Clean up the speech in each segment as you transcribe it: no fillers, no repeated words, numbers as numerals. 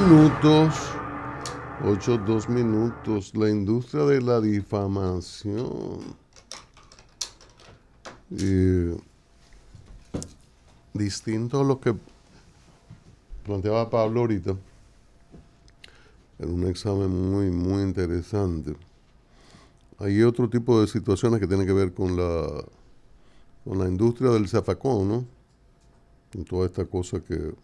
minutos. 8, 2 minutos. La industria de la difamación. Distinto a lo que planteaba Pablo ahorita, en un examen muy interesante. Hay otro tipo de situaciones que tienen que ver con la industria del zafacón, ¿no? Con toda esta cosa que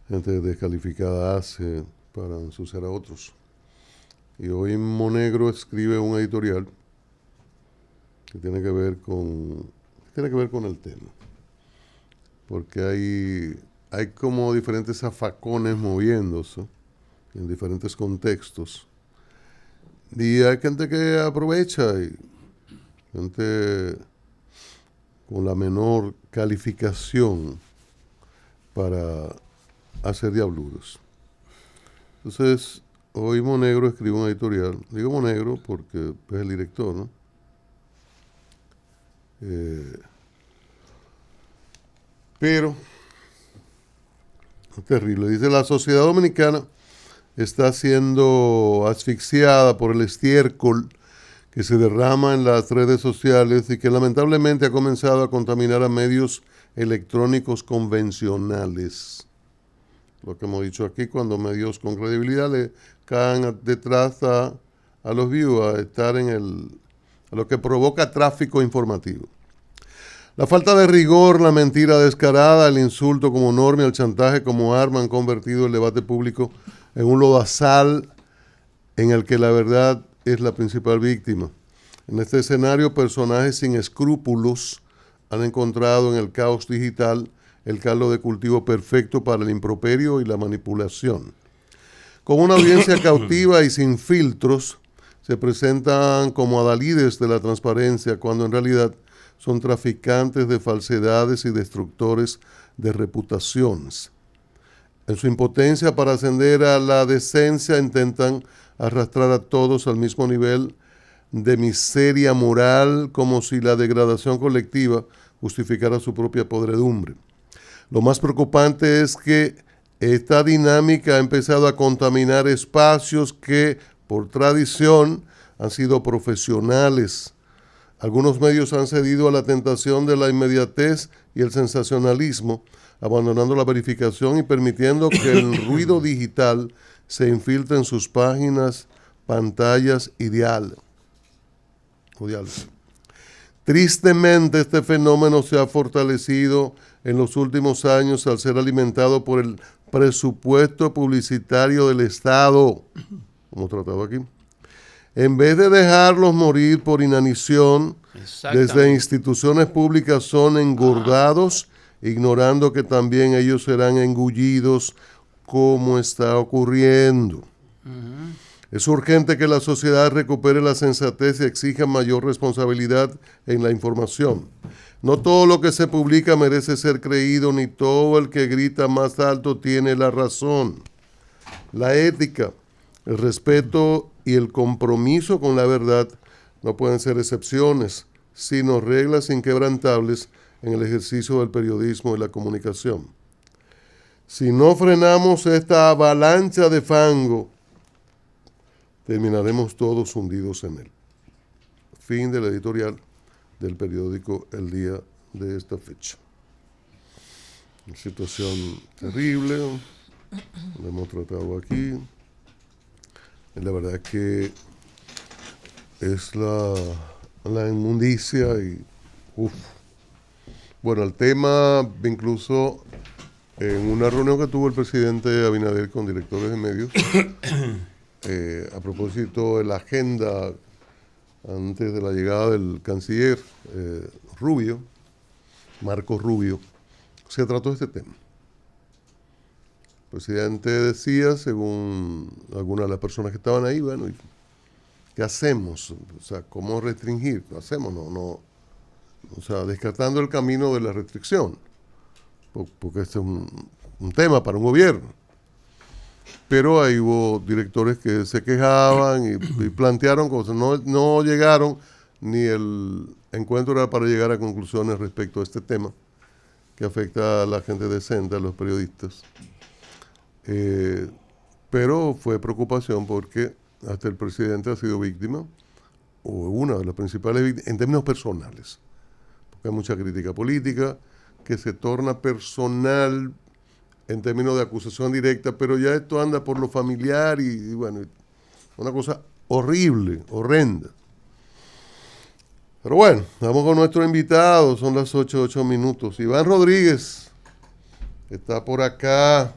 gente descalificada hace para ensuciar a otros. Y hoy Monegro escribe un editorial que tiene que ver con el tema. Porque hay como diferentes zafacones moviéndose en diferentes contextos. Y hay gente que aprovecha y gente con la menor calificación para hacer diabluras. Entonces, hoy Monegro escribe un editorial. Digo Monegro porque es el director, ¿no? Pero es terrible. Dice, la sociedad dominicana está siendo asfixiada por el estiércol que se derrama en las redes sociales y que lamentablemente ha comenzado a contaminar a medios electrónicos convencionales. Lo que hemos dicho aquí, cuando medios con credibilidad le caen detrás a los views, a estar a lo que provoca tráfico informativo. La falta de rigor, la mentira descarada, el insulto como norma y el chantaje como arma han convertido el debate público en un lodazal en el que la verdad es la principal víctima. En este escenario, personajes sin escrúpulos han encontrado en el caos digital el caldo de cultivo perfecto para el improperio y la manipulación. Con una audiencia cautiva y sin filtros, se presentan como adalides de la transparencia, cuando en realidad son traficantes de falsedades y destructores de reputaciones. En su impotencia para ascender a la decencia, intentan arrastrar a todos al mismo nivel de miseria moral, como si la degradación colectiva justificara su propia podredumbre. Lo más preocupante es que esta dinámica ha empezado a contaminar espacios que, por tradición, han sido profesionales. Algunos medios han cedido a la tentación de la inmediatez y el sensacionalismo, abandonando la verificación y permitiendo que el ruido digital se infiltre en sus páginas, pantallas y diálogos. Tristemente, este fenómeno se ha fortalecido en los últimos años al ser alimentado por el presupuesto publicitario del Estado, como tratado aquí. En vez de dejarlos morir por inanición, desde instituciones públicas son engordados, ignorando que también ellos serán engullidos, como está ocurriendo. Es urgente que la sociedad recupere la sensatez y exija mayor responsabilidad en la información. No todo lo que se publica merece ser creído, ni todo el que grita más alto tiene la razón. La ética, el respeto y el compromiso con la verdad no pueden ser excepciones, sino reglas inquebrantables en el ejercicio del periodismo y la comunicación. Si no frenamos esta avalancha de fango, terminaremos todos hundidos en él. Fin del editorial del periódico El Día de esta fecha. Una situación terrible, lo hemos tratado aquí. La verdad es que es la inmundicia y bueno, el tema, incluso en una reunión que tuvo el presidente Abinader con directores de medios, a propósito de la agenda antes de la llegada del canciller Rubio, Marco Rubio, se trató este tema. El presidente decía, según algunas de las personas que estaban ahí, bueno, ¿qué hacemos? O sea, ¿cómo restringir? ¿Qué hacemos? No, o sea, descartando el camino de la restricción, porque este es un tema para un gobierno. Pero ahí hubo directores que se quejaban y plantearon cosas. No llegaron, ni el encuentro era para llegar a conclusiones respecto a este tema que afecta a la gente decente, a los periodistas. pero fue preocupación porque hasta el presidente ha sido víctima, o una de las principales víctimas, en términos personales, porque hay mucha crítica política que se torna personal en términos de acusación directa, pero ya esto anda por lo familiar y bueno, una cosa horrible, horrenda. Pero bueno, vamos con nuestro invitado, son las 8 minutos. Iván Rodríguez está por acá.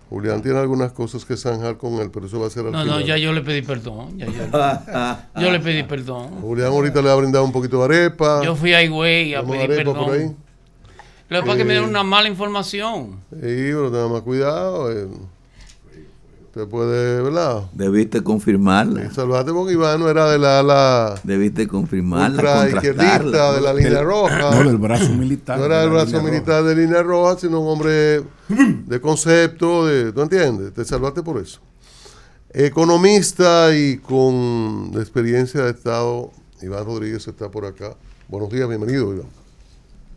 Julián tiene algunas cosas que zanjar con él, pero eso va a ser al final. No, ya yo le pedí perdón. Yo le pedí perdón. Julián ahorita le ha brindado un poquito de arepa. Yo fui a Higüey a pedir perdón. Por ahí. Lo que pasa es que me dieron una mala información. Sí, pero tenga más cuidado. Usted puede, ¿verdad? Debiste confirmarla. Salvate porque Iván no era de la ala. Debiste confirmarla. Ultra izquierdista de la línea roja. No, del brazo militar. No era del brazo militar de línea roja, sino un hombre de concepto, ¿tú entiendes? Te salvaste por eso. Economista y con experiencia de Estado, Iván Rodríguez está por acá. Buenos días, bienvenido, Iván.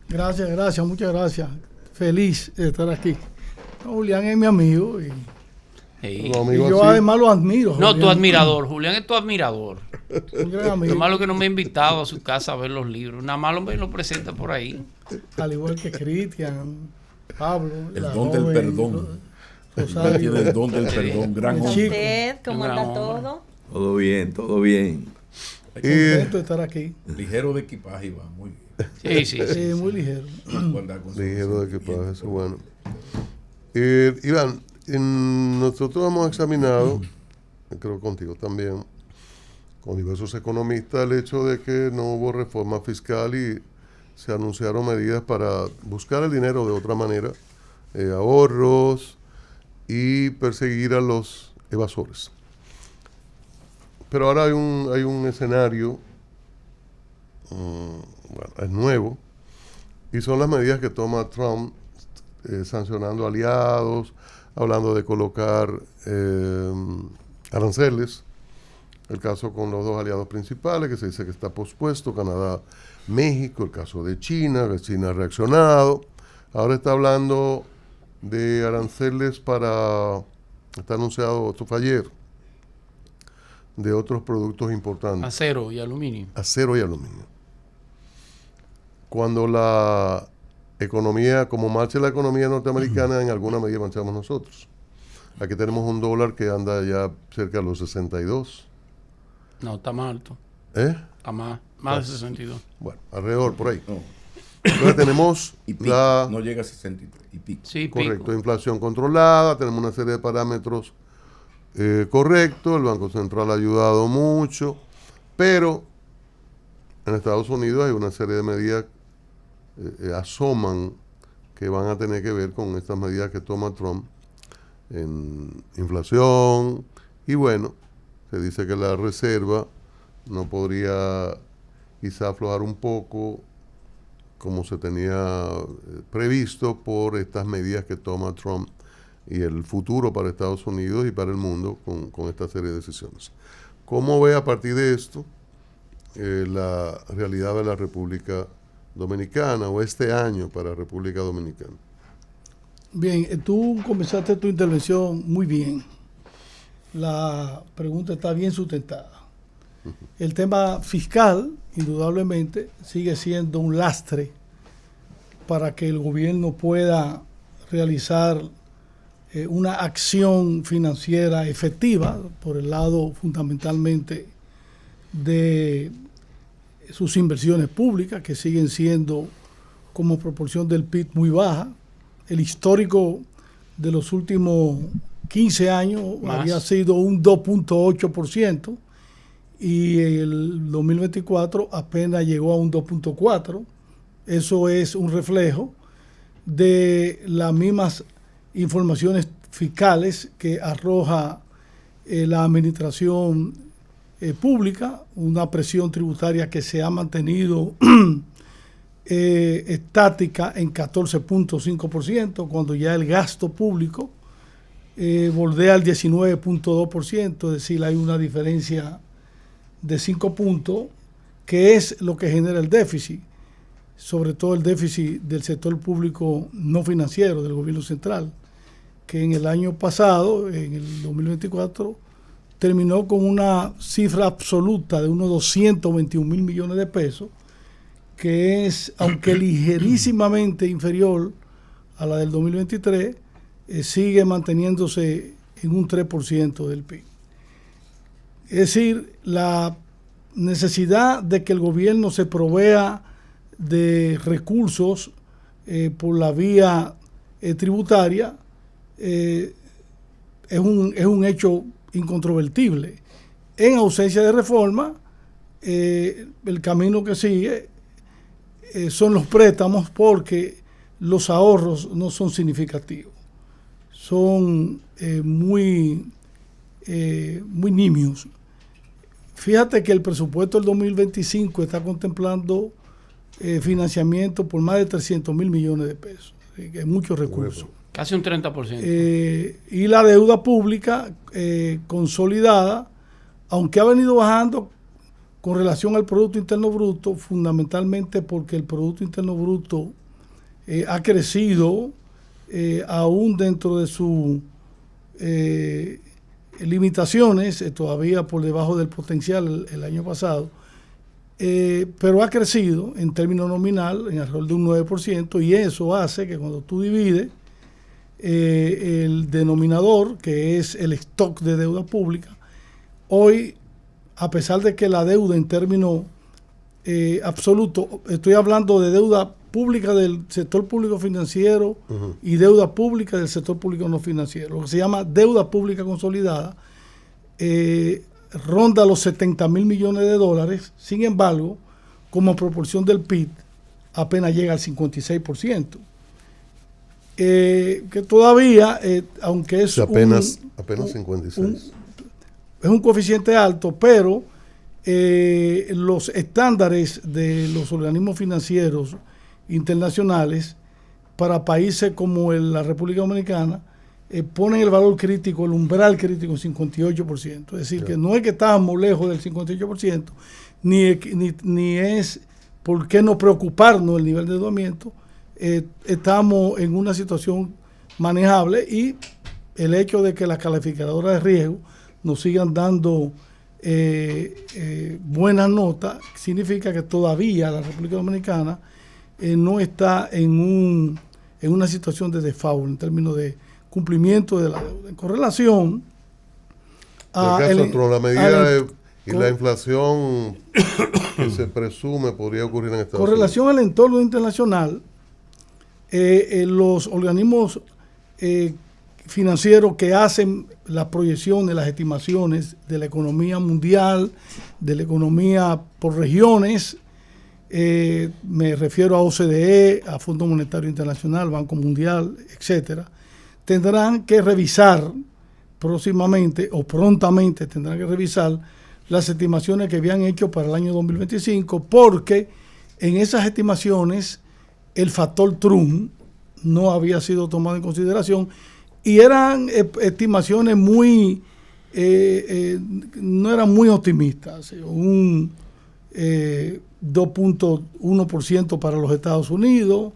Gracias, muchas gracias. Feliz de estar aquí. Julián es mi amigo y yo además lo admiro. No, Julián. tu admirador. Julián es tu admirador. Un gran amigo. Lo malo que no me ha invitado a su casa a ver los libros. Nada más lo presenta por ahí. Al igual que Cristian, Pablo. El don del perdón. Rosario. Tiene el don del perdón. Gran hombre. ¿Usted cómo anda todo? Todo bien, todo bien. Contento de estar aquí. Ligero de equipaje, Iván. Muy bien. Sí. Muy ligero. Ligero de equipaje, eso bueno. Iván, nosotros hemos examinado, creo contigo también, con diversos economistas, el hecho de que no hubo reforma fiscal y se anunciaron medidas para buscar el dinero de otra manera, ahorros y perseguir a los evasores. Pero ahora hay un escenario, es nuevo, y son las medidas que toma Trump, sancionando aliados, hablando de colocar aranceles, el caso con los dos aliados principales, que se dice que está pospuesto, Canadá, México, el caso de China, que China ha reaccionado, ahora está hablando de aranceles está anunciado, esto fue ayer, de otros productos importantes. Acero y aluminio. Acero y aluminio. Cuando la economía, como marcha la economía norteamericana, en alguna medida marchamos nosotros. Aquí tenemos un dólar que anda ya cerca de los 62. No, está más alto. Está más de 62. Bueno, alrededor, por ahí. No. Entonces tenemos Y pico, no llega a 63 y pico. Sí, correcto, pico. inflación controlada, tenemos una serie de parámetros correctos, el Banco Central ha ayudado mucho, pero en Estados Unidos hay una serie de medidas asoman que van a tener que ver con estas medidas que toma Trump en inflación, y bueno, se dice que la reserva no podría quizá aflojar un poco como se tenía previsto por estas medidas que toma Trump y el futuro para Estados Unidos y para el mundo con esta serie de decisiones. ¿Cómo ve a partir de esto la realidad de la República Dominicana o este año para República Dominicana? Bien, tú comenzaste tu intervención muy bien. La pregunta está bien sustentada. El tema fiscal, indudablemente, sigue siendo un lastre para que el gobierno pueda realizar una acción financiera efectiva por el lado fundamentalmente de sus inversiones públicas, que siguen siendo como proporción del PIB muy baja. El histórico de los últimos 15 años había sido un 2.8%, y el 2024 apenas llegó a un 2.4%. Eso es un reflejo de las mismas informaciones fiscales que arroja la administración pública, una presión tributaria que se ha mantenido estática en 14.5%, cuando ya el gasto público bordea el 19.2%, es decir, hay una diferencia de 5 puntos, que es lo que genera el déficit, sobre todo el déficit del sector público no financiero del gobierno central. que en el año pasado, en el 2024, terminó con una cifra absoluta de unos 221 mil millones de pesos, que es, aunque ligerísimamente inferior a la del 2023, sigue manteniéndose en un 3% del PIB. Es decir, la necesidad de que el gobierno se provea de recursos por la vía tributaria es un hecho incontrovertible. En ausencia de reforma, el camino que sigue son los préstamos, porque los ahorros no son significativos, son muy nimios. Fíjate que el presupuesto del 2025 está contemplando financiamiento por más de 300 mil millones de pesos, que es muchos recursos. Casi un 30%. Y la deuda pública consolidada, aunque ha venido bajando con relación al Producto Interno Bruto, fundamentalmente porque el Producto Interno Bruto ha crecido aún dentro de sus limitaciones, todavía por debajo del potencial el año pasado, pero ha crecido en términos nominal en alrededor de un 9%, y eso hace que cuando tú divides el denominador, que es el stock de deuda pública, hoy, a pesar de que la deuda en términos absolutos, estoy hablando de deuda pública del sector público financiero y deuda pública del sector público no financiero, lo que se llama deuda pública consolidada, ronda los 70 mil millones de dólares. Sin embargo, como proporción del PIB, apenas llega al 56%. Que todavía, aunque es apenas 56. Es un coeficiente alto, pero los estándares de los organismos financieros internacionales para países como la República Dominicana ponen el valor crítico, el umbral crítico en 58%. Es decir, que no es que estábamos lejos del 58%, ni es por qué no preocuparnos del nivel de endeudamiento. Estamos en una situación manejable, y el hecho de que las calificadoras de riesgo nos sigan dando buenas notas significa que todavía la República Dominicana no está en una situación de default en términos de cumplimiento de la deuda. En correlación a la medida y la inflación que se presume podría ocurrir en Estados Unidos. Con relación al entorno internacional, los organismos financieros que hacen las proyecciones, las estimaciones de la economía mundial, de la economía por regiones, me refiero a OCDE, a Fondo Monetario Internacional, Banco Mundial, etcétera, tendrán que revisar próximamente o prontamente tendrán que revisar las estimaciones que habían hecho para el año 2025, porque en esas estimaciones el factor Trump no había sido tomado en consideración, y eran estimaciones muy no eran muy optimistas. Un 2.1% para los Estados Unidos,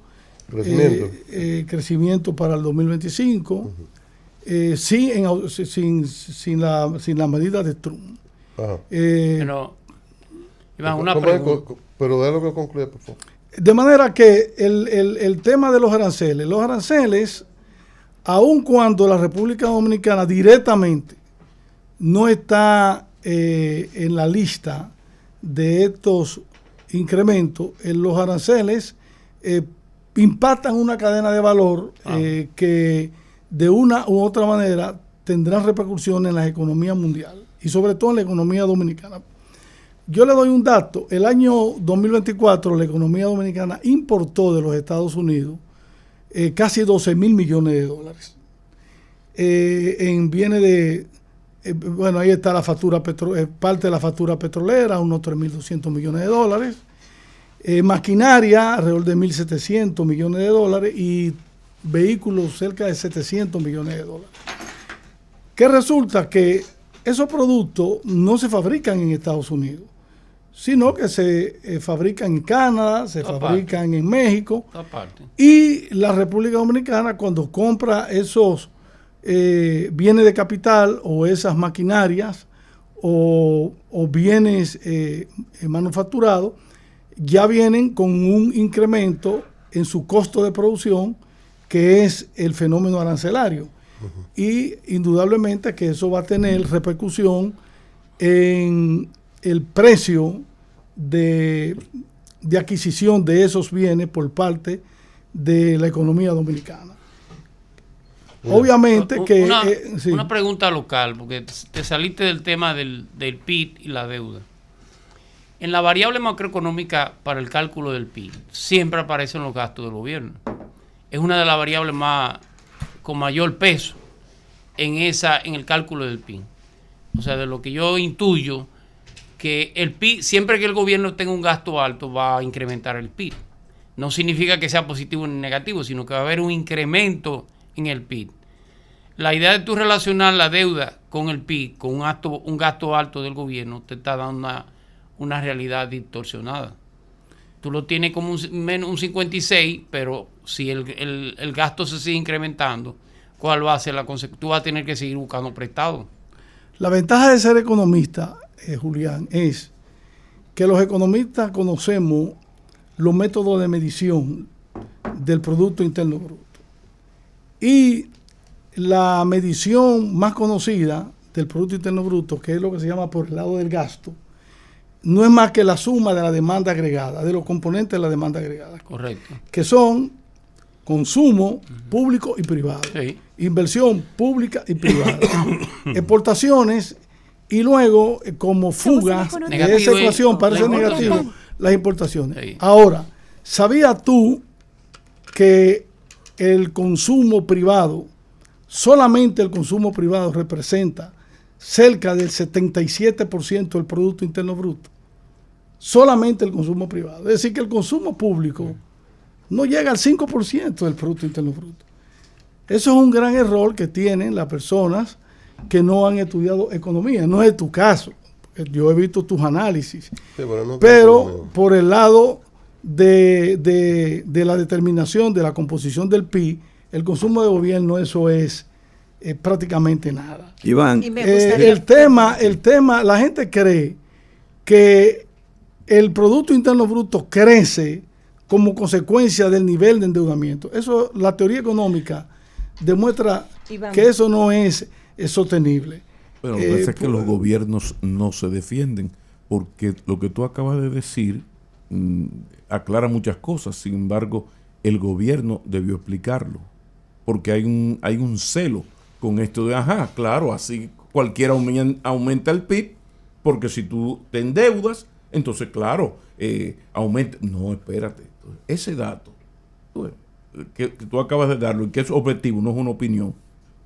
crecimiento para el 2025, sin la medida de Trump. Pero, Iván, una pregunta. Pero déjalo que concluya, por favor. De manera que el tema de los aranceles, aun cuando la República Dominicana directamente no está en la lista de estos incrementos, los aranceles impactan una cadena de valor que de una u otra manera tendrán repercusiones en la economía mundial y sobre todo en la economía dominicana. Yo le doy un dato. El año 2024 la economía dominicana importó de los Estados Unidos casi 12 mil millones de dólares en bienes de, bueno, ahí está la factura parte de la factura petrolera, unos 3.200 millones de dólares, maquinaria alrededor de 1.700 millones de dólares y vehículos cerca de 700 millones de dólares. Que resulta que esos productos no se fabrican en Estados Unidos, sino que se fabrican en Canadá, se fabrican en México, y la República Dominicana, cuando compra esos bienes de capital o esas maquinarias o bienes manufacturados ya vienen con un incremento en su costo de producción, que es el fenómeno arancelario. Y indudablemente que eso va a tener repercusión en el precio de adquisición de esos bienes por parte de la economía dominicana. Obviamente que... sí. Una pregunta local, porque te saliste del tema del PIB y la deuda. En la variable macroeconómica para el cálculo del PIB siempre aparecen los gastos del gobierno. Es una de las variables con mayor peso en el cálculo del PIB. O sea, de lo que yo intuyo, que el PIB, siempre que el gobierno tenga un gasto alto, va a incrementar el PIB. No significa que sea positivo ni negativo, sino que va a haber un incremento en el PIB. La idea de tú relacionar la deuda con el PIB, con un gasto alto del gobierno, te está dando una realidad distorsionada. Tú lo tienes como un 56, pero si el gasto se sigue incrementando, ¿cuál va a ser la consecuencia? Tú vas a tener que seguir buscando prestado. La ventaja de ser economista, Julián, es que los economistas conocemos los métodos de medición del Producto Interno Bruto. Y la medición más conocida del Producto Interno Bruto, que es lo que se llama por el lado del gasto, no es más que la suma de la demanda agregada, de los componentes de la demanda agregada. Correcto. Que son consumo público y privado, sí. Inversión pública y privada, exportaciones y luego como fugas de esa ecuación parece negativo, las importaciones. Sí. Ahora, ¿sabías tú que el consumo privado, solamente el consumo privado representa cerca del 77% del Producto Interno Bruto? Solamente el consumo privado. Es decir, que el consumo público no llega al 5% del Producto Interno Bruto. Eso es un gran error que tienen las personas que no han estudiado economía. No es tu caso. Yo he visto tus análisis. Sí, pero por el lado de la determinación de la composición del PIB, el consumo de gobierno, eso es prácticamente nada. Iván, el tema, la gente cree que el Producto Interno Bruto crece como consecuencia del nivel de endeudamiento. Eso, la teoría económica demuestra que eso no es sostenible. Pero lo que pasa es que los gobiernos no se defienden, porque lo que tú acabas de decir aclara muchas cosas. Sin embargo, el gobierno debió explicarlo, porque hay un celo con esto de, claro, así cualquiera aumenta el PIB, porque si tú te endeudas, entonces, claro, aumenta. No, espérate. Ese dato que tú acabas de darlo y que es objetivo, no es una opinión,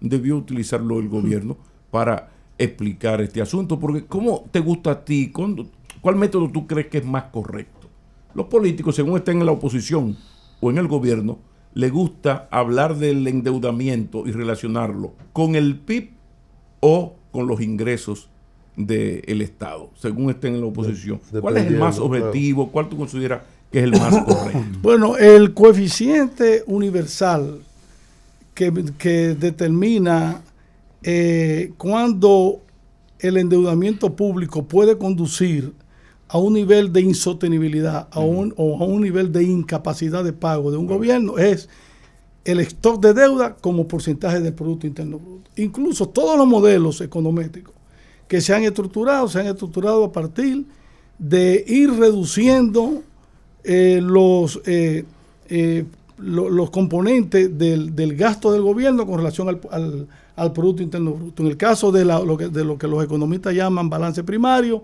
debió utilizarlo el gobierno para explicar este asunto. Porque ¿cómo te gusta a ti? ¿Cuál método tú crees que es más correcto? Los políticos, según estén en la oposición o en el gobierno, les gusta hablar del endeudamiento y relacionarlo con el PIB o con los ingresos del Estado, según estén en la oposición. ¿Cuál es el más objetivo? ¿Cuál tú consideras que es el más correcto? Bueno, el coeficiente universal que determina cuándo el endeudamiento público puede conducir a un nivel de insostenibilidad o a un nivel de incapacidad de pago de un gobierno es el stock de deuda como porcentaje del Producto Interno Bruto. Incluso todos los modelos econométricos que se han estructurado a partir de ir reduciendo los componentes del gasto del gobierno con relación al Producto Interno Bruto. En el caso de lo que los economistas llaman balance primario,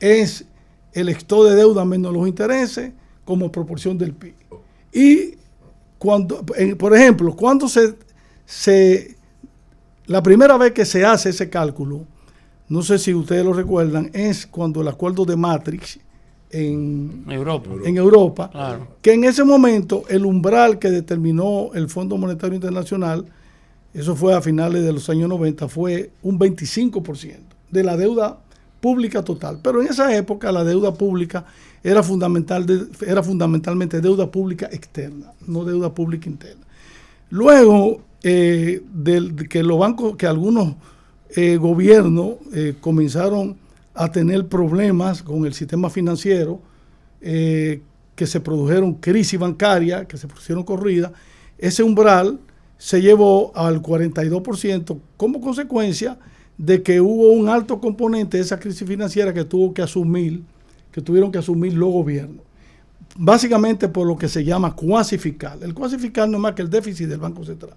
es el stock de deuda menos los intereses como proporción del PIB. Y cuando, por ejemplo, cuando la primera vez que se hace ese cálculo, no sé si ustedes lo recuerdan, es cuando el acuerdo de Maastricht en Europa, claro, que en ese momento el umbral que determinó el Fondo Monetario Internacional, eso fue a finales de los años 90, fue un 25% de la deuda pública total. Pero en esa época la deuda pública era fundamentalmente deuda pública externa, no deuda pública interna. Luego, que los bancos, que algunos gobiernos comenzaron a tener problemas con el sistema financiero, que se produjeron crisis bancarias, que se pusieron corridas, ese umbral se llevó al 42% como consecuencia de que hubo un alto componente de esa crisis financiera que tuvieron que asumir los gobiernos. Básicamente por lo que se llama cuasi fiscal. El cuasi fiscal no es más que el déficit del Banco Central.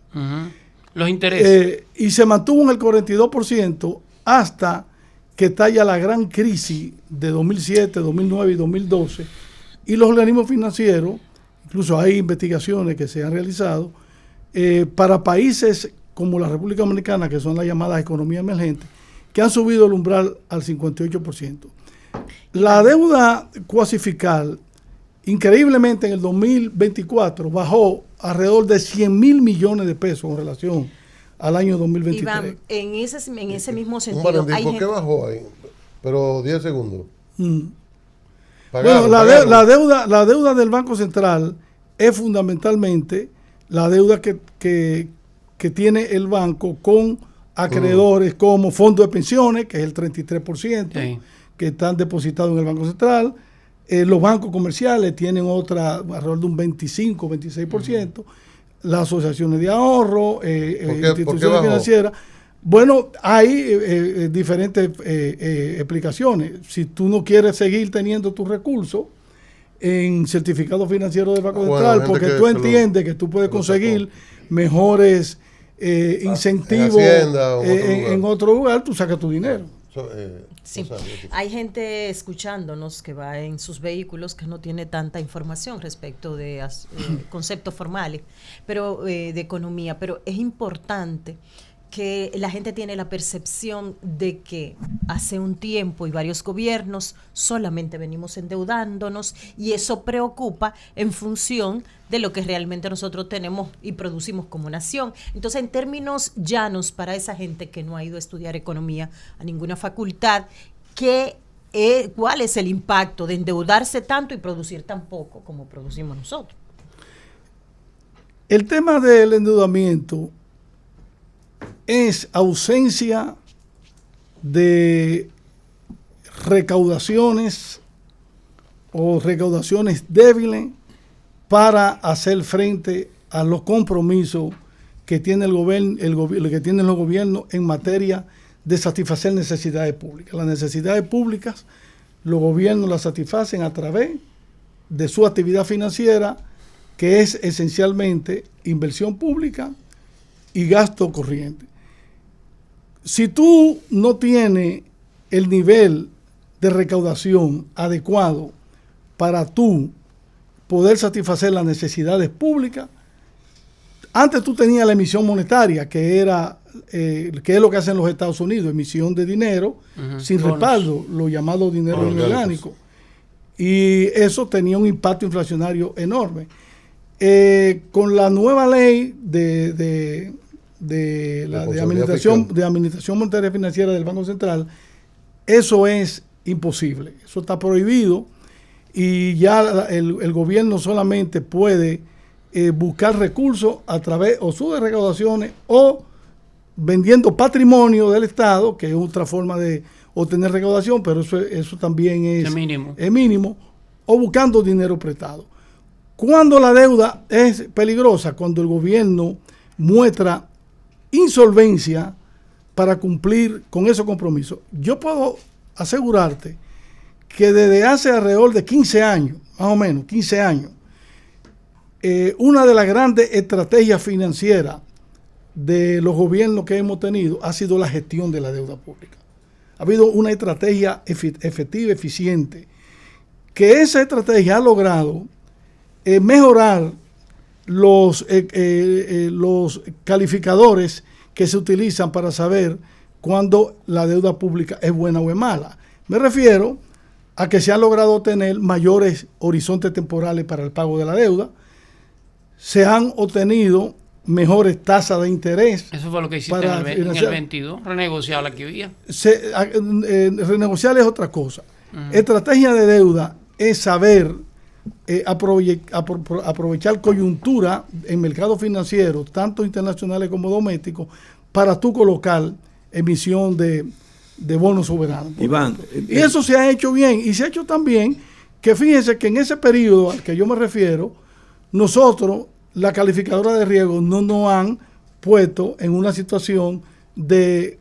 Los intereses. Y se mantuvo en el 42% hasta que estalla la gran crisis de 2007, 2009 y 2012. Y los organismos financieros, incluso hay investigaciones que se han realizado, para países como la República Dominicana, que son las llamadas economías emergentes, que han subido el umbral al 58%. La deuda cuasi fiscal, increíblemente en el 2024, bajó alrededor de 100,000 millones de pesos en relación al año 2023. Iván, en ese mismo Un sentido, momentito, ¿por qué bajó ahí? Pero 10 segundos. Bueno, la deuda del Banco Central es fundamentalmente la deuda que tiene el banco con acreedores como fondos de pensiones, que es el 33%, que están depositados en el Banco Central. Los bancos comerciales tienen alrededor de un 25, 26%. Las asociaciones de ahorro, instituciones financieras. Bueno, hay diferentes explicaciones. Si tú no quieres seguir teniendo tus recursos en certificados financieros del Banco Central, porque tú entiendes que tú puedes conseguir mejores incentivos en otro lugar, tú sacas tu dinero. Sí. Hay gente escuchándonos que va en sus vehículos que no tiene tanta información respecto de conceptos formales, pero de economía, pero es importante que la gente tiene la percepción de que hace un tiempo y varios gobiernos solamente venimos endeudándonos, y eso preocupa en función de lo que realmente nosotros tenemos y producimos como nación. Entonces, en términos llanos, para esa gente que no ha ido a estudiar economía a ninguna facultad, ¿cuál es el impacto de endeudarse tanto y producir tan poco como producimos nosotros? El tema del endeudamiento es ausencia de recaudaciones o recaudaciones débiles para hacer frente a los compromisos que tiene que tienen los gobiernos en materia de satisfacer necesidades públicas. Las necesidades públicas, los gobiernos las satisfacen a través de su actividad financiera, que es esencialmente inversión pública y gasto corriente. Si tú no tienes el nivel de recaudación adecuado para tú poder satisfacer las necesidades públicas, antes tú tenías la emisión monetaria, que es lo que hacen los Estados Unidos, emisión de dinero sin respaldo, lo llamado dinero inorgánico. Y eso tenía un impacto inflacionario enorme. Con la nueva ley de administración monetaria financiera del Banco Central, eso es imposible, eso está prohibido, y ya el gobierno solamente puede buscar recursos a través o de recaudaciones o vendiendo patrimonio del Estado, que es otra forma de obtener recaudación, pero eso también es mínimo, o buscando dinero prestado. Cuando la deuda es peligrosa, cuando el gobierno muestra insolvencia para cumplir con esos compromisos. Yo puedo asegurarte que desde hace alrededor de 15 años, más o menos 15 años, una de las grandes estrategias financieras de los gobiernos que hemos tenido ha sido la gestión de la deuda pública. Ha habido una estrategia efectiva, eficiente, que esa estrategia ha logrado mejorar los calificadores que se utilizan para saber cuándo la deuda pública es buena o es mala. Me refiero a que se han logrado tener mayores horizontes temporales para el pago de la deuda, se han obtenido mejores tasas de interés. Eso fue lo que hiciste en el 22, renegociar la que había. Renegociar es otra cosa. Estrategia de deuda es saber aprovechar coyuntura en mercados financieros, tanto internacionales como domésticos, para tú colocar emisión de bonos soberanos. Iván, Y eso se ha hecho bien, y se ha hecho también que fíjense que en ese periodo al que yo me refiero, nosotros, la calificadora de riesgo, no nos han puesto en una situación de,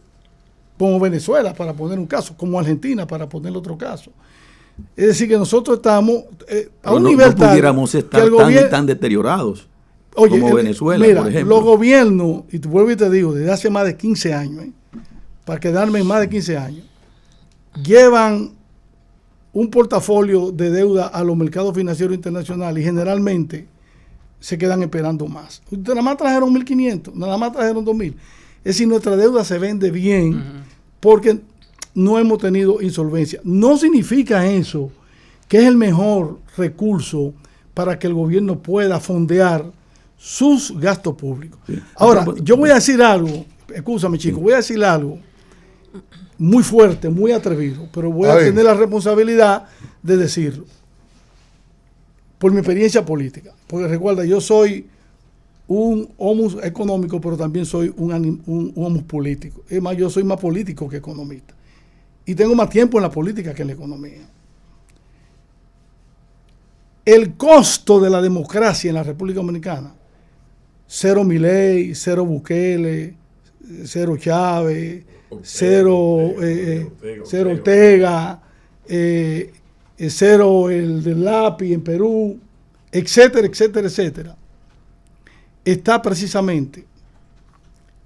como Venezuela, para poner un caso, como Argentina, para poner otro caso. Es decir, que nosotros estamos a un nivel no pudiéramos estar tan deteriorados como Venezuela, mira, por ejemplo. Los gobiernos, y te vuelvo y te digo, desde hace más de 15 años, para quedarme en más de 15 años, llevan un portafolio de deuda a los mercados financieros internacionales y generalmente se quedan esperando más. Nada más trajeron 1.500, nada más trajeron 2.000. Es decir, nuestra deuda se vende bien porque no hemos tenido insolvencia. No significa eso que es el mejor recurso para que el gobierno pueda fondear sus gastos públicos. Sí. Ahora, yo voy a decir algo, escúchame chico, voy a decir algo muy fuerte, muy atrevido, pero voy a tener la responsabilidad de decirlo. Por mi experiencia política. Porque recuerda, yo soy un homus económico, pero también soy un homus político. Es más, yo soy más político que economista. Y tengo más tiempo en la política que en la economía. El costo de la democracia en la República Dominicana, cero Milei, cero Bukele, cero Chávez, cero Ortega, cero el del lápiz en Perú, etcétera, etcétera, etcétera, está precisamente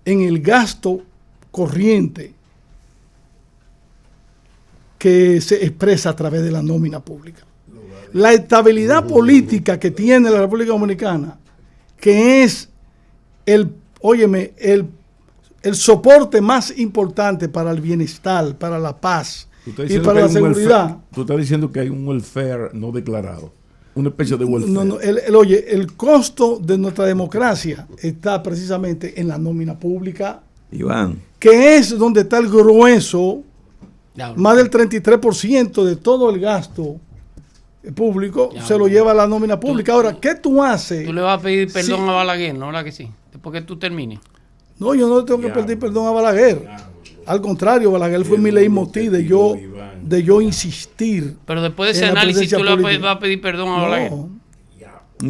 en el gasto corriente que se expresa a través de la nómina pública. La estabilidad política que tiene la República Dominicana, que es el soporte más importante para el bienestar, para la paz y para la seguridad. Tú estás diciendo que hay un welfare no declarado, una especie de welfare. No, el costo de nuestra democracia está precisamente en la nómina pública, Iván, que es donde está el grueso, más del 33% de todo el gasto público se lo lleva a la nómina pública. Ahora, ¿qué tú haces? Tú le vas a pedir perdón a Balaguer, ¿no? ¿Verdad que sí? Después que tú termines. No, yo no le tengo que pedir perdón a Balaguer. Al contrario, Balaguer fue mi leitmotiv de yo insistir. Pero después de ese análisis, tú le vas a pedir perdón a Balaguer.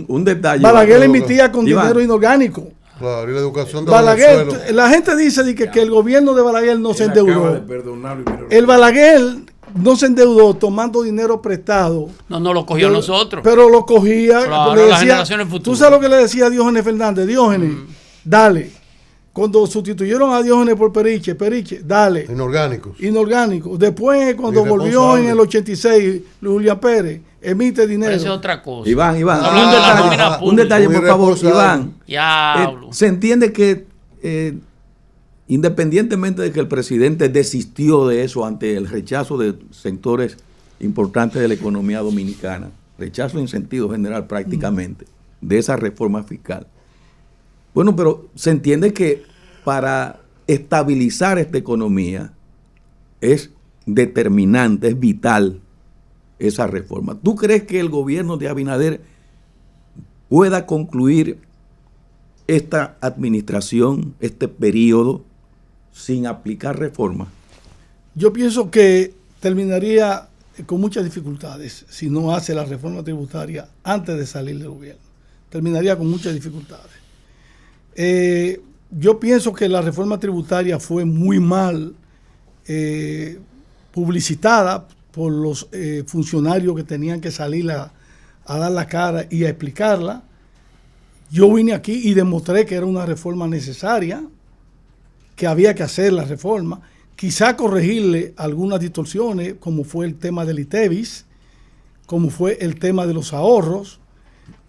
Un detalle. Balaguer le emitía con dinero inorgánico. Claro, y la educación de Balaguer, la gente dice que el gobierno de Balaguer no se endeudó. El Balaguer no se endeudó tomando dinero prestado. No lo cogió nosotros. Pero lo cogía. Claro, le decía, las generaciones futuras. Tú sabes lo que le decía a Diógenes Fernández. Diógenes, dale. Cuando sustituyeron a Diógenes por Periche, dale. Inorgánicos. Después, cuando volvió en el 86, Julián Pérez, emite dinero. Pero eso es otra cosa. Iván, un detalle, por favor, Iván. Se entiende que independientemente de que el presidente desistió de eso ante el rechazo de sectores importantes de la economía dominicana, rechazo en sentido general prácticamente, de esa reforma fiscal. Bueno, pero se entiende que para estabilizar esta economía es determinante, es vital esa reforma. ¿Tú crees que el gobierno de Abinader pueda concluir esta administración, este periodo, sin aplicar reforma? Yo pienso que terminaría con muchas dificultades si no hace la reforma tributaria antes de salir del gobierno. Terminaría con muchas dificultades. Yo pienso que la reforma tributaria fue muy mal publicitada por los funcionarios que tenían que salir a dar la cara y a explicarla. Yo vine aquí y demostré que era una reforma necesaria, que había que hacer la reforma, quizá corregirle algunas distorsiones, como fue el tema del ITEVIS, como fue el tema de los ahorros,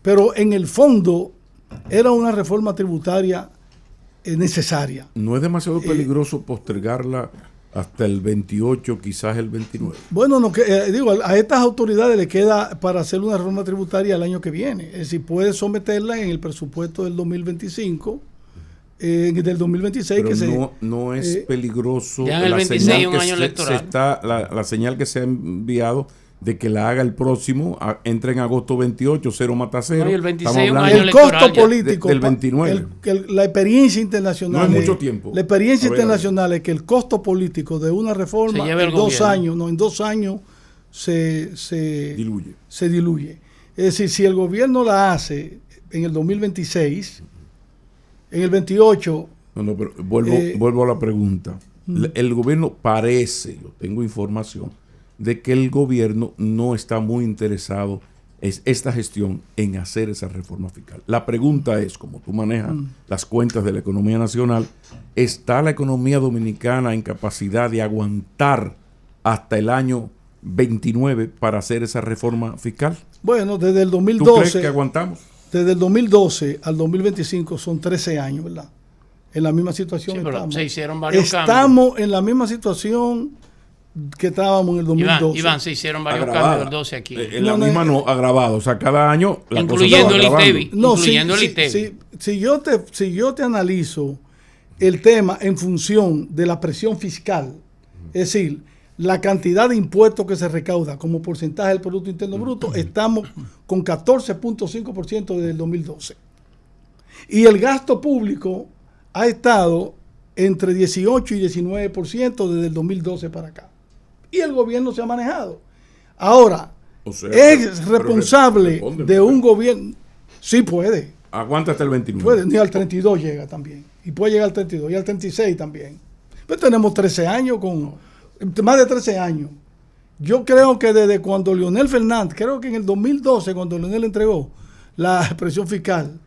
pero en el fondo era una reforma tributaria necesaria. ¿No es demasiado peligroso postergarla hasta el 28, quizás el 29? Bueno, a estas autoridades le queda para hacer una reforma tributaria el año que viene. Es decir, puede someterla en el presupuesto del 2025, del 2026. Pero no es peligroso ya en el 26 un año electoral. La señal que se ha enviado de que la haga el próximo, entra en agosto 28, cero mata cero. No, y el 26 Estamos un hablando año El electoral costo ya. político, del 29. la experiencia internacional. No es mucho tiempo. La experiencia A ver. internacional es que el costo político de una reforma Se lleva el en 2 gobierno. años, no, en 2 años se Diluye. se diluye. Es decir, si el gobierno la hace en el 2026, en el 28, No, pero vuelvo a la pregunta. El gobierno parece, yo tengo información, de que el gobierno no está muy interesado esta gestión en hacer esa reforma fiscal. La pregunta es, como tú manejas las cuentas de la economía nacional, ¿está la economía dominicana en capacidad de aguantar hasta el año 29 para hacer esa reforma fiscal? bueno, desde el ¿Tú crees 2012, que aguantamos? desde el 2012 al 2025 son 13 años, ¿verdad? En la misma situación Sí, pero estamos. se hicieron varios Estamos en la misma situación que estábamos en el 2012. Iván, se hicieron varios Agravada. cambios del 12 aquí. En la misma no, agravado. O sea, cada año la Incluyendo cosa el se va ITEVI. agravando. Incluyendo el ITEVI. Si yo te analizo el tema en función de la presión fiscal, es decir, la cantidad de impuestos que se recauda como porcentaje del Producto Interno Bruto, estamos con 14.5% desde el 2012. Y el gasto público ha estado entre 18 y 19% desde el 2012 para acá. Y el gobierno se ha manejado. Ahora, O sea, es pero responsable responde, de un gobierno. Sí puede. Aguanta hasta el 29. Puede, ni al 32 llega también. Y puede llegar al 32 y al 36 también. Pero tenemos 13 años más de 13 años. Yo creo que desde cuando Leonel Fernández, creo que en el 2012, cuando Leonel entregó la presión fiscal,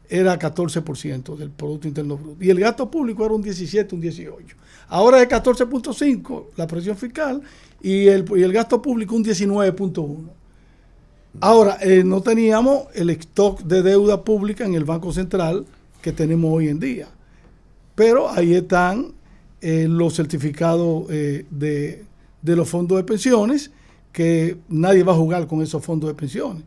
era 14% del Producto Interno Bruto. Y el gasto público era un 17, un 18. Ahora es 14.5 la presión fiscal y el gasto público un 19.1. Ahora, no teníamos el stock de deuda pública en el Banco Central que tenemos hoy en día. Pero ahí están los certificados de los fondos de pensiones, que nadie va a jugar con esos fondos de pensiones.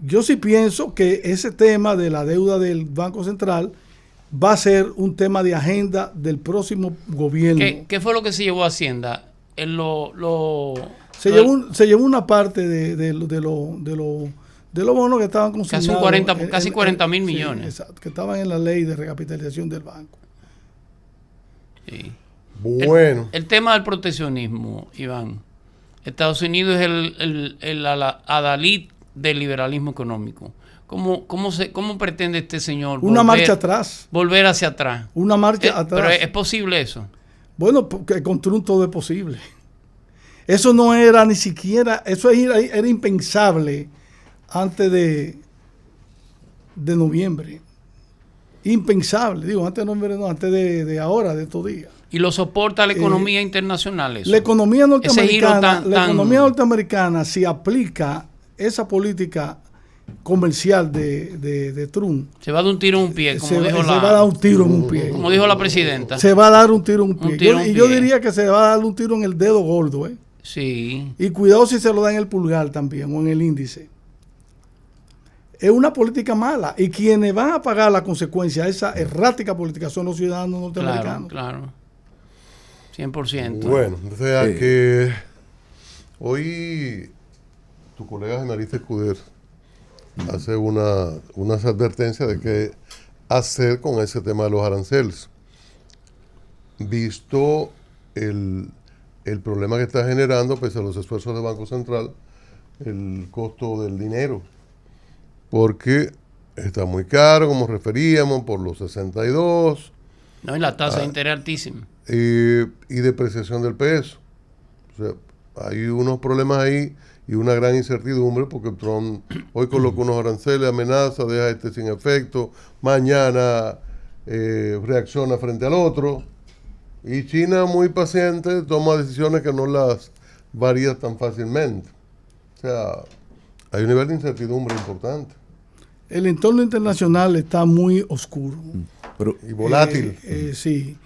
Yo sí pienso que ese tema de la deuda del Banco Central va a ser un tema de agenda del próximo gobierno. ¿Qué fue lo que se llevó a Hacienda? Se llevó una parte de los bonos que estaban consignados. Casi 40 mil millones. Sí, exacto, que estaban en la ley de recapitalización del banco. Sí. Bueno. El tema del proteccionismo, Iván. Estados Unidos es el adalid del liberalismo económico. ¿Cómo pretende este señor Marcha atrás. volver hacia atrás? Una marcha atrás. Pero ¿es posible eso? Bueno, porque con Trump todo es posible. Eso no era ni siquiera, eso era impensable antes de noviembre. Impensable, digo, antes de noviembre, no, antes de ahora, de estos días. ¿Y lo soporta la economía internacional eso? La economía norteamericana, Ese giro tan norteamericana, si aplica esa política comercial de Trump, se va a dar un tiro en un pie, se va a dar un tiro en un pie. como dijo la presidenta. Se va a dar un tiro en un pie. tiro en un Yo pie. diría que se va a dar un tiro en el dedo gordo, ¿eh? Sí. Y cuidado si se lo da en el pulgar también o en el índice. Es una política mala. Y quienes van a pagar la consecuencia de esa errática política son los ciudadanos norteamericanos. Claro. 100%. Bueno, o sea que hoy tu colega Genarista Escuder hace unas advertencias de qué hacer con ese tema de los aranceles. Visto el problema que está generando, pese a los esfuerzos del Banco Central, el costo del dinero. Porque está muy caro, como referíamos, por los 62. No, y la tasa de interés altísima. Y depreciación del peso. O sea, hay unos problemas ahí y una gran incertidumbre porque Trump hoy coloca unos aranceles, amenaza, deja este sin efecto, mañana reacciona frente al otro. Y China, muy paciente, toma decisiones que no las varía tan fácilmente. O sea, hay un nivel de incertidumbre importante. El entorno internacional está muy oscuro. Y volátil. Sí.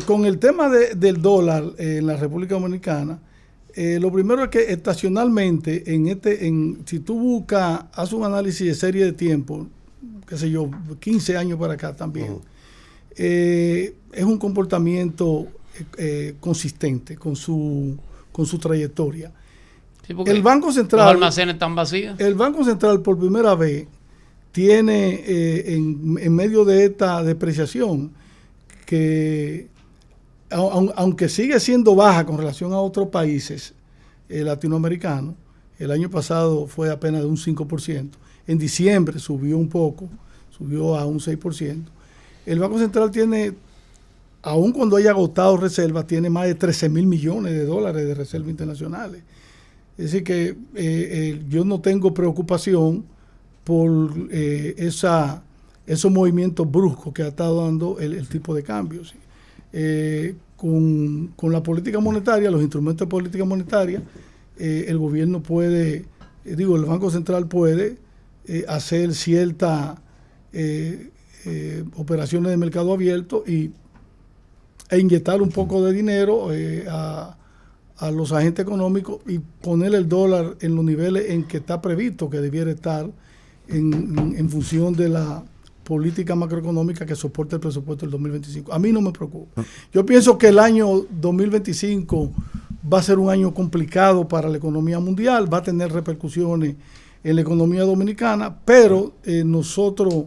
Con el tema del dólar en la República Dominicana, lo primero es que estacionalmente, si tú buscas, haces un análisis de serie de tiempo, qué sé yo, 15 años para acá también, es un comportamiento consistente con su trayectoria. Sí, porque el Banco los Central, almacenes están vacíos. el Banco Central por primera vez tiene en medio de esta depreciación que aunque sigue siendo baja con relación a otros países latinoamericanos, el año pasado fue apenas de un 5%, en diciembre subió un poco, subió a un 6%. El Banco Central tiene, aun cuando haya agotado reservas, tiene más de 13,000 millones de dólares de reservas internacionales. Es decir que yo no tengo preocupación por esos movimientos bruscos que ha estado dando el tipo de cambio. ¿Sí? Con la política monetaria, los instrumentos de política monetaria, el gobierno puede, el Banco Central puede hacer ciertas operaciones de mercado abierto e inyectar un poco de dinero a los agentes económicos y poner el dólar en los niveles en que está previsto que debiera estar en función de la política macroeconómica que soporta el presupuesto del 2025. A mí no me preocupa. Yo pienso que el año 2025 va a ser un año complicado para la economía mundial, va a tener repercusiones en la economía dominicana, pero nosotros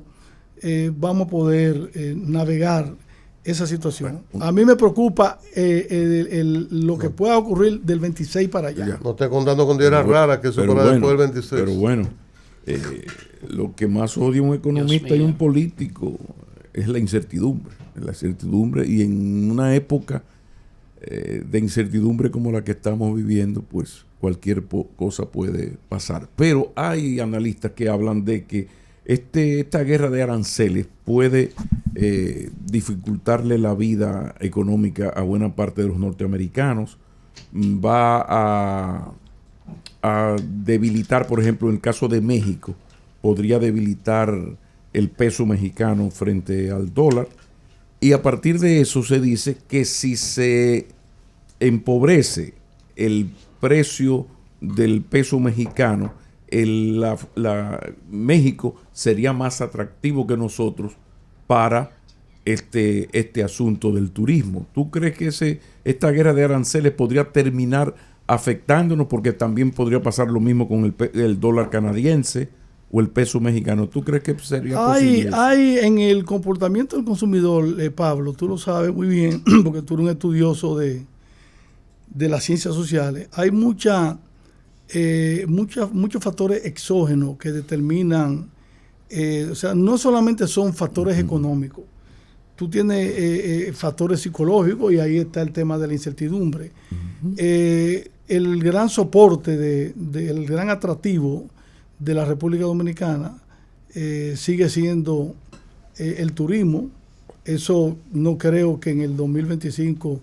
vamos a poder navegar esa situación. A mí me preocupa lo que pueda ocurrir del 26 para allá. No estoy contando con tierras raras, que eso para después del 26. Pero bueno, lo que más odia un economista y un político es la incertidumbre. Y en una época de incertidumbre como la que estamos viviendo, pues cualquier cosa puede pasar. Pero hay analistas que hablan de que esta guerra de aranceles puede dificultarle la vida económica a buena parte de los norteamericanos, va a debilitar, por ejemplo, en el caso de México, podría debilitar el peso mexicano frente al dólar, y a partir de eso se dice que si se empobrece el precio del peso mexicano, México sería más atractivo que nosotros para este asunto del turismo. ¿Tú crees que esta guerra de aranceles podría terminar afectándonos, porque también podría pasar lo mismo con el dólar canadiense o el peso mexicano? ¿Tú crees que sería posible? Hay en el comportamiento del consumidor, Pablo, tú lo sabes muy bien, porque tú eres un estudioso de las ciencias sociales, hay muchos factores exógenos que determinan, o sea, no solamente son factores económicos, tú tienes factores psicológicos y ahí está el tema de la incertidumbre. El gran soporte, el gran atractivo de la República Dominicana sigue siendo el turismo. Eso no creo que en el 2025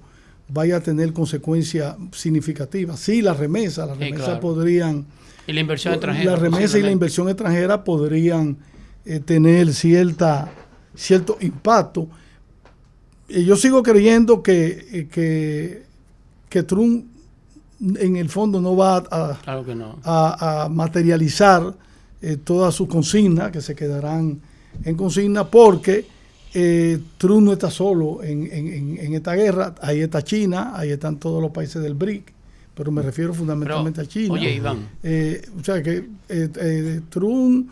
vaya a tener consecuencias significativas. Sí, las remesas claro, podrían... Y la inversión extranjera. La remesa y la inversión extranjera podrían tener cierto impacto. Yo sigo creyendo que Trump en el fondo no va claro que no, a materializar todas sus consignas, que se quedarán en consigna, porque Trump no está solo en esta guerra. Ahí está China, ahí están todos los países del BRIC, pero me refiero fundamentalmente a China. Oye, Iván. O sea que Trump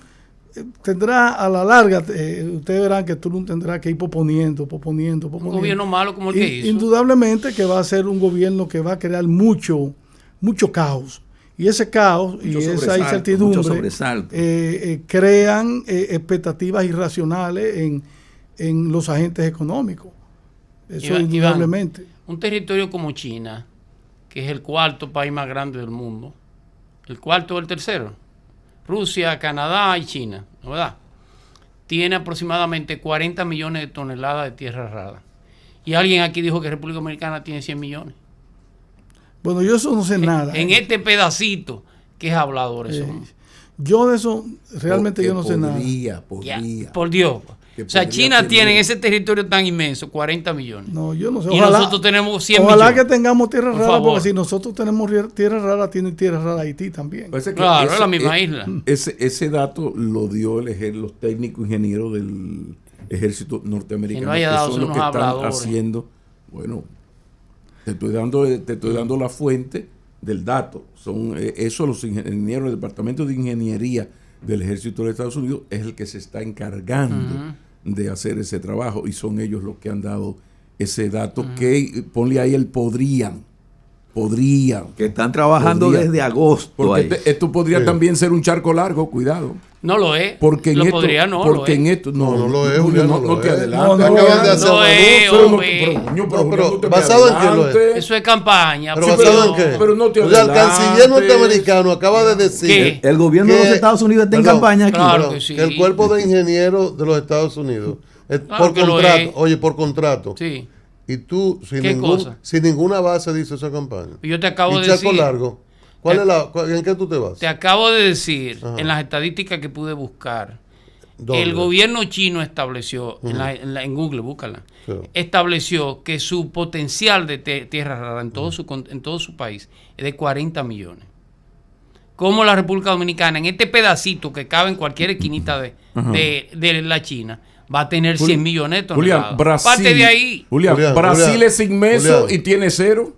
tendrá a la larga, ustedes verán que Trump tendrá que ir posponiendo. Un gobierno malo como el que hizo. Indudablemente que va a ser un gobierno que va a crear mucho caos. Y ese caos y esa incertidumbre crean expectativas irracionales en los agentes económicos. Eso indudablemente. Iván, un territorio como China, que es el cuarto país más grande del mundo, el cuarto o el tercero, Rusia, Canadá y China, ¿verdad? Tiene aproximadamente 40 millones de toneladas de tierra rara. Y alguien aquí dijo que República Dominicana tiene 100 millones. Bueno, yo eso no sé nada. En este pedacito que es habladores somos. Yo de eso realmente yo no sé nada. Por Dios. O sea, China tiene en ese territorio tan inmenso 40 millones. No, yo no sé. Y nosotros tenemos 100 millones. Ojalá que tengamos tierra rara, porque si nosotros tenemos tierra rara, tiene tierra rara Haití también. Claro, es la misma isla. Ese dato lo dio los técnicos ingenieros del ejército norteamericano. Que no haya dado que son unos los que están haciendo. Bueno, te estoy dando la fuente del dato. Son eso, los ingenieros del Departamento de Ingeniería del Ejército de los Estados Unidos es el que se está encargando de hacer ese trabajo, y son ellos los que han dado ese dato que, ponle ahí el podrían. Que están trabajando desde agosto. Porque esto podría también ser un charco largo, cuidado. No lo es. Porque lo en esto, podría, no porque lo en es. esto No lo es, Julián, no te es. adelantes. Acaban de hacer no es, pero ¿basado en qué lo es? Eso es campaña. ¿Pero basado en qué? Pero no te O sea, el adelantes. canciller norteamericano acaba de decir ¿Qué? El gobierno de los Estados Unidos está en campaña aquí. Claro Perdón, que sí. que el cuerpo de ingenieros de los Estados Unidos Claro por que lo contrato, es. oye, por contrato. Sí. Y tú ¿Qué cosa? sin ninguna base dice esa campaña. Yo te acabo Y de charco decir. largo. ¿En qué tú te vas? Te acabo de decir, Ajá. en las estadísticas que pude buscar, ¿Dónde? el gobierno chino estableció, en Google, búscala, Sí. estableció que su potencial de tierra rara en todo su país es de 40 millones. Como la República Dominicana, en este pedacito que cabe en cualquier esquinita de la China, va a tener 100 millones de toneladas. Julián, Brasil, Parte de ahí. Julián, Brasil Julián, es inmenso Julián. y tiene cero.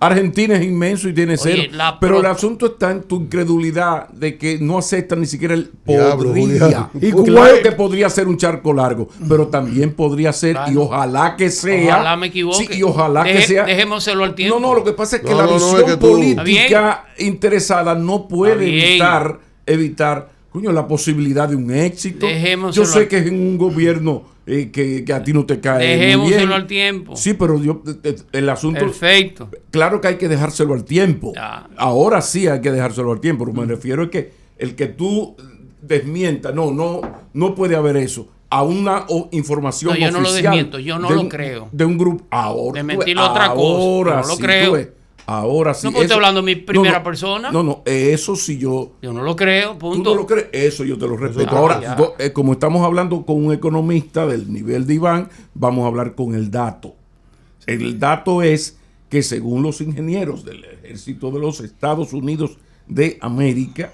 Argentina es inmenso y tiene cero. Pero el asunto está en tu incredulidad de que no aceptan ni siquiera el Diablo, podría. Julián. Y claro que podría ser un charco largo, pero también podría ser, Claro. y ojalá que sea. Ojalá me equivoque. Sí, y ojalá que sea. Dejémoselo al tiempo. No, lo que pasa es que No, la no, no, visión es que tú- política interesada no puede Está bien. evitar, coño, la posibilidad de un éxito. Dejémoselo Yo sé al- que es en un gobierno que a ti no te cae muy Dejémoselo bien. al tiempo. Sí, pero el asunto, Perfecto. claro que hay que dejárselo al tiempo. Ya. Ahora sí hay que dejárselo al tiempo. Pero me refiero a que el que tú desmientas, no puede haber eso. A una información No, yo no lo oficial desmiento, yo no de lo un- creo. De un grupo. Ahora, Desmentirlo otra cosa, ahora yo no lo sí, creo. tú ves. Ahora sí. No, porque estoy hablando de mi primera no, persona. No, eso sí yo. Yo no lo creo, ¿Tú punto. no lo crees? Eso yo te lo respeto. Ah, Ahora, ya. como estamos hablando con un economista del nivel de Iván, vamos a hablar con el dato. El dato es que según los ingenieros del Ejército de los Estados Unidos de América,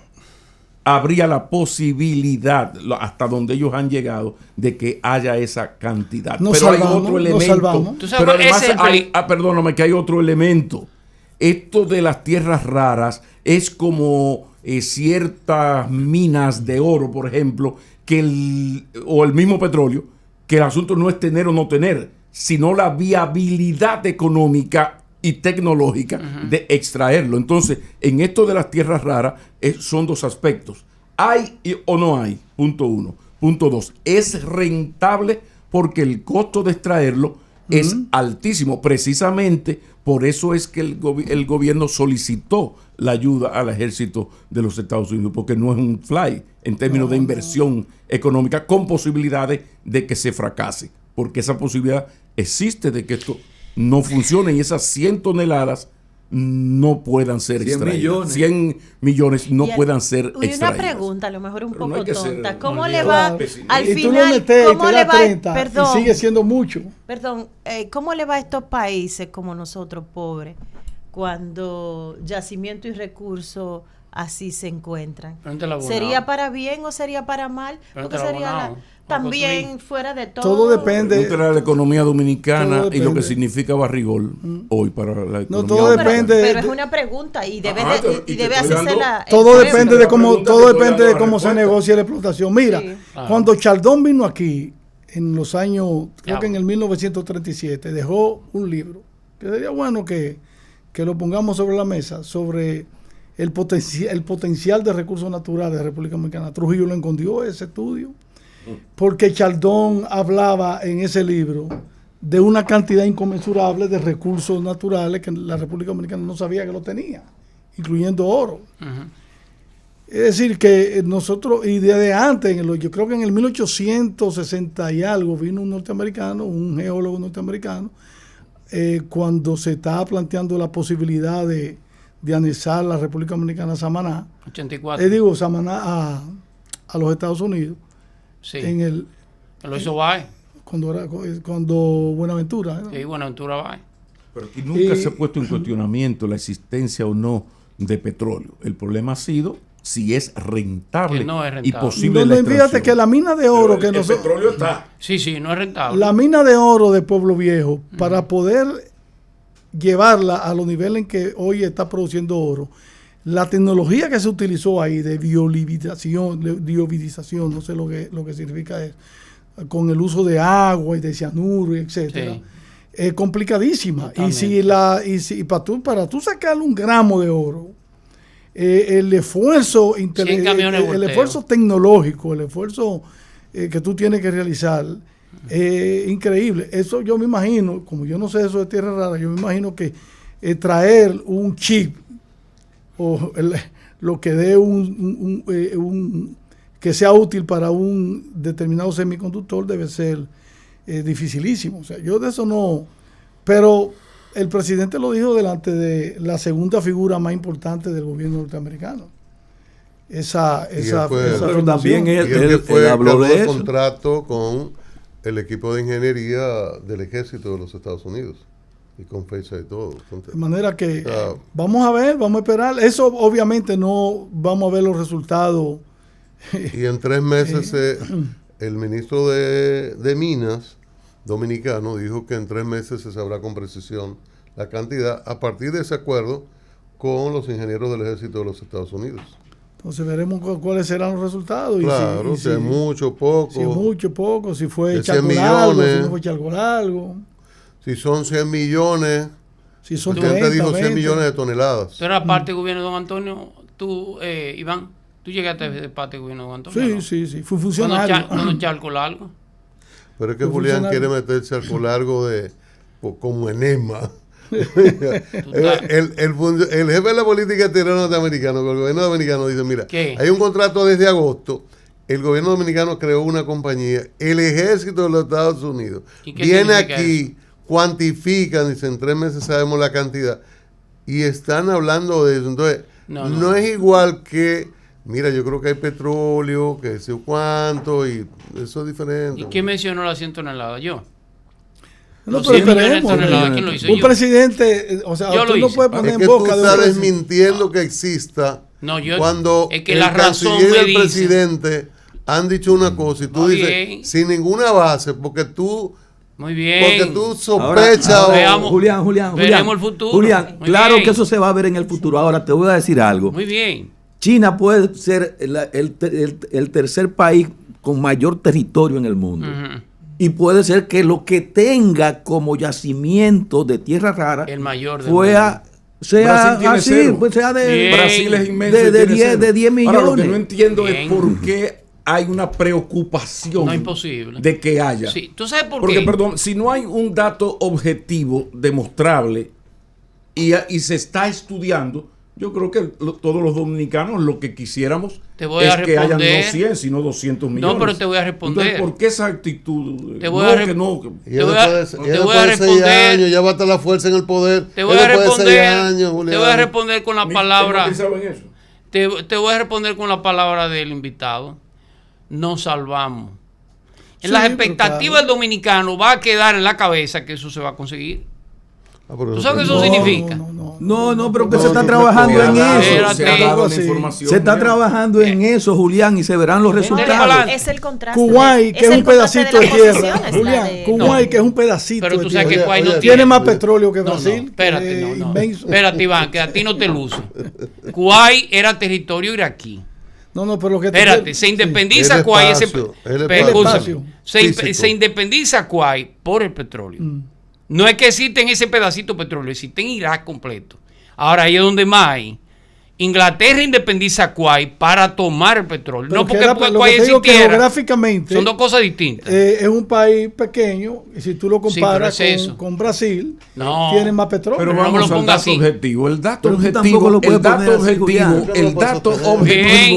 habría la posibilidad, hasta donde ellos han llegado, de que haya esa cantidad. Nos Pero salvamos, hay otro nos elemento. salvamos. Tú sabes, Pero además ese es el perdóname, que hay otro elemento. Esto de las tierras raras es como ciertas minas de oro, por ejemplo, o el mismo petróleo, que el asunto no es tener o no tener, sino la viabilidad económica y tecnológica de extraerlo. Entonces, en esto de las tierras raras son dos aspectos. ¿Hay o no hay? Punto uno. Punto dos. ¿Es rentable? Porque el costo de extraerlo es altísimo. Precisamente por eso es que el gobierno solicitó la ayuda al ejército de los Estados Unidos, porque no es un fly en términos de inversión económica, con posibilidades de que se fracase, porque esa posibilidad existe de que esto no funcione y esas 100 toneladas no puedan ser 100 extraídas. millones. 100 millones no Y puedan ser Una extraídas. pregunta, a lo mejor un Pero no poco hay que ser tonta. ¿Cómo mal le guiado, va pesimista. al Y tú lo final? metes y ¿Cómo te le da va? 30 Perdón, y sigue siendo mucho. perdón, ¿cómo le va a estos países como nosotros pobres cuando yacimiento y recursos así se encuentran? Pregúntale a Bonao. ¿Sería para bien o sería para mal? Porque Pregúntale a sería Bonao. también fuera de todo. Todo depende. Pregúntale a la economía dominicana Todo y lo que depende. significa barrigol hoy para la economía. todo No, dominicana. depende. pero es una pregunta y debe, Ajá, y y te debe estoy hacerse dando- la... Todo el depende pueblo. de cómo, pregunta todo que estoy depende de dando la cómo se respuesta. negocie la explotación. Mira, Sí. cuando Chaldón vino aquí en los años, creo Ya. que en el 1937, dejó un libro que sería bueno que lo pongamos sobre la mesa, sobre el potencial de recursos naturales de la República Dominicana. Trujillo lo escondió ese estudio, porque Chaldón hablaba en ese libro de una cantidad inconmensurable de recursos naturales que la República Dominicana no sabía que lo tenía, incluyendo oro. Es decir, que nosotros, y desde antes, yo creo que en el 1860 y algo, vino un norteamericano, un geólogo norteamericano, cuando se estaba planteando la posibilidad de anexar la República Dominicana a Samaná, 84. Samaná a los Estados Unidos, Sí. en el Lo hizo Baez. cuando Buenaventura. ¿no? Sí, Buenaventura Baez. Pero aquí nunca Y- se ha puesto en cuestionamiento la existencia o no de petróleo. El problema ha sido si es rentable, Que no es y rentable. posible la Donde fíjate extracción. que la mina de oro que el nosotros... petróleo está. Sí, no es rentable. La mina de oro de Pueblo Viejo, para poder llevarla a los niveles en que hoy está produciendo oro, la tecnología que se utilizó ahí de biolivización, no sé lo que significa eso, con el uso de agua y de cianuro, etcétera, Sí. es complicadísima. Totalmente. Y para tú sacarle un gramo de oro, el esfuerzo 100 camiones el volteo. esfuerzo tecnológico, el esfuerzo que tú tienes que realizar, increíble. Eso yo me imagino, como yo no sé eso de tierra rara, yo me imagino que traer un chip o lo que dé que sea útil para un determinado semiconductor debe ser dificilísimo. O sea, yo de eso no. Pero el presidente lo dijo delante de la segunda figura más importante del gobierno norteamericano. Pero también él habló ganó de el eso. contrato con el equipo de ingeniería del ejército de los Estados Unidos y con fecha y todo. De manera que O sea, vamos a ver, vamos a esperar. Eso obviamente no vamos a ver los resultados. y en 3 meses el ministro de Minas dominicano dijo que en 3 meses se sabrá con precisión la cantidad a partir de ese acuerdo con los ingenieros del ejército de los Estados Unidos. Entonces veremos cuáles serán los resultados. Claro, si es mucho, poco. Si es mucho, poco, si fue De charco 100 largo, si millones. no fue charco largo, Si son 100 millones, si son el presidente 30, dijo 100 20. millones de toneladas. Tú eras parte del gobierno de don Antonio, tú, Iván, tú llegaste de parte del gobierno de don Antonio. Sí, ¿no? sí, fue funcionario. Cuando charco largo. Pero es que Fue Julián funcionario. quiere meterse al largo como enema. el jefe de la política exterior norteamericano, el gobierno dominicano dice, mira, ¿Qué? hay un contrato desde agosto, el gobierno dominicano creó una compañía, el ejército de los Estados Unidos ¿Y qué viene significa aquí, cuantifican, dicen, en 3 meses sabemos la cantidad, y están hablando de eso. Entonces, no es igual que, mira, yo creo que hay petróleo, que sé cuánto, y eso es diferente. ¿Y quién mencionó las 100 toneladas? Yo. No, Los pero 100 millones de esperemos. toneladas, ¿quién lo hizo? Un Yo. presidente, o sea, Yo tú lo no hice. puedes Es poner que en tú boca de estás un presidente. desmintiendo que exista No, yo, cuando es que el la razón canciller y me el dice. presidente han dicho una cosa y tú Está dices bien. sin ninguna base porque tú Muy bien. sospechas Ahora, Veamos. Julián, Veremos el futuro. Julian, Muy claro bien. que eso se va a ver en el futuro. Ahora te voy a decir algo. Muy bien. China puede ser el tercer país con mayor territorio en el mundo. Ujú. Y puede ser que lo que tenga como yacimiento de tierra rara El mayor del sea Brasil tiene así, cero. pues sea de, Bien. Brasil es inmenso. y de tiene 10 cero. de 10 Ahora, lo que millones. no entiendo Bien. es por qué hay una preocupación No, imposible. de que haya. Sí, ¿tú sabes por Porque, qué? perdón, si no hay un dato objetivo, demostrable, y se está estudiando, yo creo que todos los dominicanos lo que quisiéramos Te voy es a que hayan no responder. 100, sino 200 millones. pero te voy a responder. Entonces, ¿por qué esa actitud? Te voy a que no, y Te voy a- después te voy a de 6 responder. años ya va a estar la fuerza en el poder. Te voy a Después de 6 responder. años, Te Julián. voy a responder con la ni- palabra. no pensaba en eso. Te voy a responder con la palabra del invitado. Nos salvamos. En Sí, las pero expectativas claro. del dominicano va a quedar en la cabeza que eso se va a conseguir. Ah, pero ¿Tú sabes qué no, eso significa? No, pero que No, se está no, trabajando no, en no, eso. espérate. Se ha dado la Así. información. Se está ¿no? trabajando en eso, Julián, y se verán los Dale para resultados. adelante. Es el contraste. Kuwait, que es un pedacito de tierra. Julián, Julián, Kuwait, que es un pedacito Pero de tú sabes que tierra. Kuwait no Oye, tiene. Tiene más petróleo que No, no, Brasil. espérate, que no, no. inmenso. Espérate, Iván, que a ti no te luce. Kuwait era territorio iraquí. No, pero lo que Espérate, se independiza El Kuwait. espacio, el Pero espacio escúchame, físico. se independiza Kuwait por el petróleo. No es que existe en ese pedacito de petróleo, existe en Irak completo. Ahora ahí es donde más hay. Inglaterra independiza Kuwait para tomar el petróleo. Pero No que porque era- lo que Kuwait te digo que existiera. geográficamente Son dos cosas distintas. es un país pequeño y si tú lo Sí, comparas pero es eso. con Brasil, No. tiene más petróleo. Pero no me lo vamos al ponga dato así. objetivo. El dato Pero tú tampoco objetivo, lo puedes el dato poner así, objetivo, Julián. Bien. el dato objetivo Tú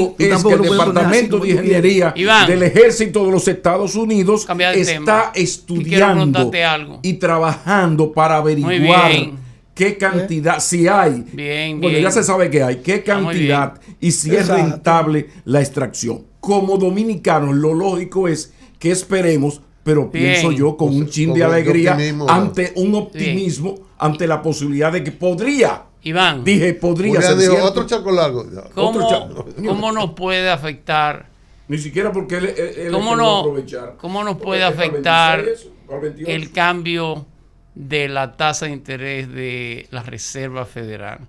es que tampoco el lo puedes poner así Departamento como de tú quieres. Ingeniería Iván. del Ejército de los Estados Unidos Cambia de tema. está Que quiero estudiando preguntarte algo. y trabajando para averiguar bien. qué cantidad, si hay, Bien, bueno, bien. ya se sabe que hay, qué Está muy cantidad y si es Exacto. rentable la extracción. Como dominicanos, lo lógico es que esperemos, pero Bien. pienso yo con un chin de Con alegría optimismo, ante un optimismo, ante la posibilidad de que podría. Iván, Dije, podría Julián ser dijo, cierto. otro charco largo. Ya. ¿cómo nos puede afectar? Ni siquiera porque él ¿Cómo es que no- va a aprovechar. cómo nos puede Es para el afectar 26 eso, para el 28. el cambio de la tasa de interés de la Reserva Federal.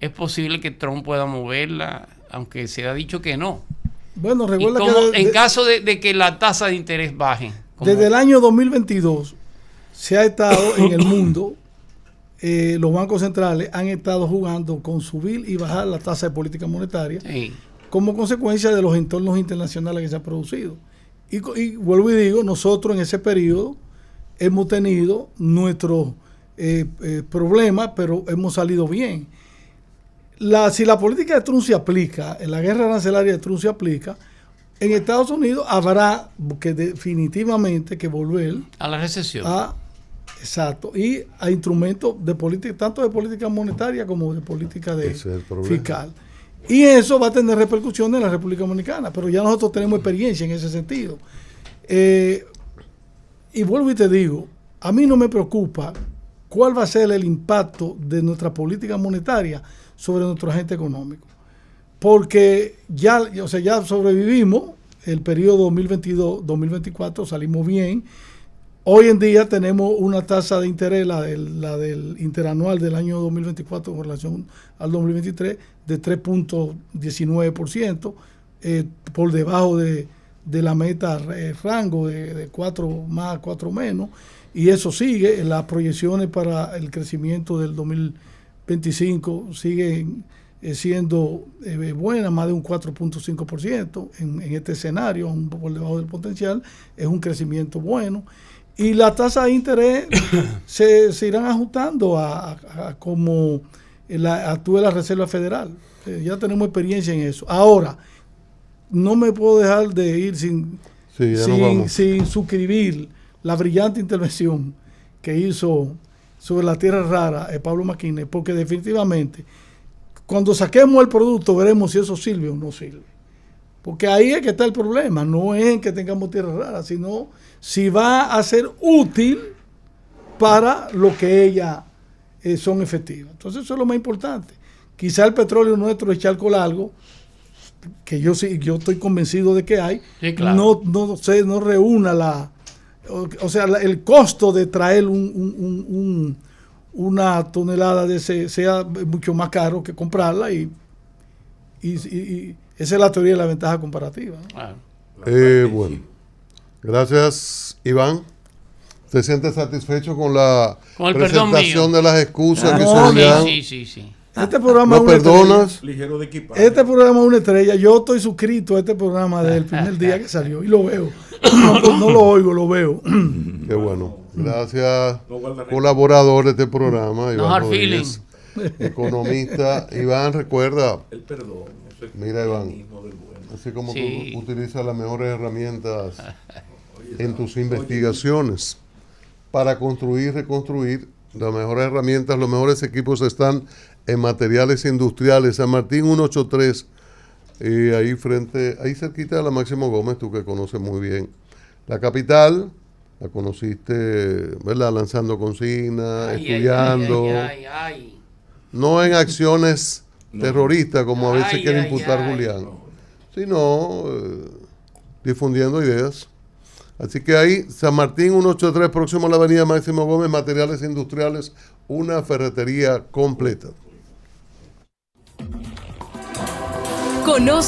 ¿Es posible que Trump pueda moverla, aunque se ha dicho que no? Bueno, recuerda que en caso de que la tasa de interés baje. Desde el año 2022 se ha estado en el mundo, los bancos centrales han estado jugando con subir y bajar la tasa de política monetaria, sí, como consecuencia de los entornos internacionales que se han producido. Y vuelvo y digo, nosotros en ese periodo hemos tenido nuestros problemas, pero hemos salido bien. Si la política de Trump se aplica, en la guerra arancelaria de Trump se aplica, en Estados Unidos habrá que definitivamente que volver a la recesión. Exacto, y a instrumentos de política, tanto de política monetaria como de política fiscal. Y eso va a tener repercusiones en la República Dominicana, pero ya nosotros tenemos experiencia en ese sentido. Y vuelvo y te digo, a mí no me preocupa cuál va a ser el impacto de nuestra política monetaria sobre nuestro agente económico, porque ya sobrevivimos el periodo 2022-2024, salimos bien. Hoy en día tenemos una tasa de interés, la del interanual del año 2024 con relación al 2023, de 3.19%, por debajo de la meta rango de 4 más, 4 menos, y eso sigue. Las proyecciones para el crecimiento del 2025 siguen siendo buenas, más de un 4.5% en este escenario, un poco por debajo del potencial, es un crecimiento bueno. Y las tasas de interés se irán ajustando a como actúe la Reserva Federal. Ya tenemos experiencia en eso. Ahora, no me puedo dejar de ir sin suscribir la brillante intervención que hizo sobre la tierra rara Pablo Maquines, porque definitivamente cuando saquemos el producto veremos si eso sirve o no sirve. Porque ahí es que está el problema, no es en que tengamos tierra rara, sino si va a ser útil para lo que ellas son efectivas. Entonces eso es lo más importante. Quizá el petróleo nuestro es charco largo, que yo estoy convencido de que hay, sí, claro, no reúna el costo de traer una tonelada de ese sea mucho más caro que comprarla, y esa es la teoría de la ventaja comparativa, ¿no? Claro. Bueno, gracias, Iván. ¿Te sientes satisfecho con la presentación de las excusas que se le dan? Sí. Este programa ¿No perdonas? Ligero de equipaje. Este programa es una estrella. Yo estoy suscrito a este programa desde el primer día que salió y lo veo. No lo oigo, lo veo. Qué bueno. Gracias, colaborador de este programa, Iván Rodríguez, economista. Iván, recuerda. El perdón. Mira, Iván, así como tú utilizas las mejores herramientas en tus investigaciones para construir, reconstruir, las mejores herramientas, los mejores equipos están en Materiales Industriales, San Martín 183, ahí cerquita de la Máximo Gómez, tú que conoces muy bien la capital, la conociste, ¿verdad? Lanzando consignas, estudiando, no en acciones terroristas como a veces quiere imputar Julián, sino difundiendo ideas. Así que ahí, San Martín 183, próximo a la avenida Máximo Gómez, Materiales Industriales, una ferretería completa. Conoce